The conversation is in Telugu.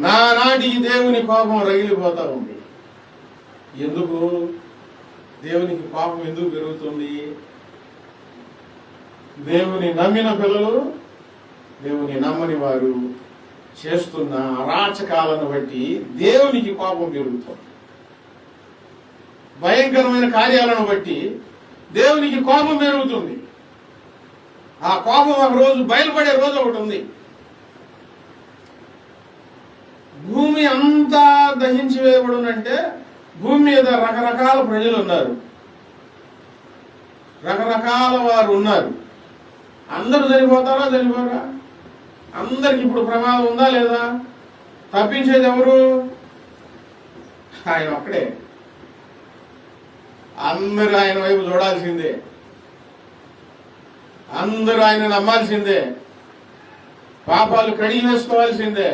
నానాటికి దేవుని కోపం రగిలిపోతా ఉంది. ఎందుకు దేవునికి కోపం ఎందుకు పెరుగుతుంది? దేవుని నమ్మిన పిల్లలు, దేవుని నమ్మని వారు చేస్తున్న అరాచకాలను బట్టి దేవునికి కోపం పెరుగుతుంది. భయంకరమైన కార్యాలను బట్టి దేవునికి కోపం పెరుగుతుంది. ఆ కోపం ఒక రోజు బయలుపడే రోజు ఒకటి ఉంది. భూమి అంతా దహించి వేయబడునంటే భూమి మీద రకరకాల ప్రజలు ఉన్నారు, రకరకాల వారు ఉన్నారు. అందరూ చనిపోతారా? చనిపోరా? అందరికి ఇప్పుడు ప్రమాదం ఉందా లేదా? తప్పించేది ఎవరు? ఆయన ఒక్కడే. అందరూ ఆయన వైపు చూడాల్సిందే, అందరూ ఆయన నమ్మాల్సిందే, పాపాలు కడిగి వేసుకోవాల్సిందే.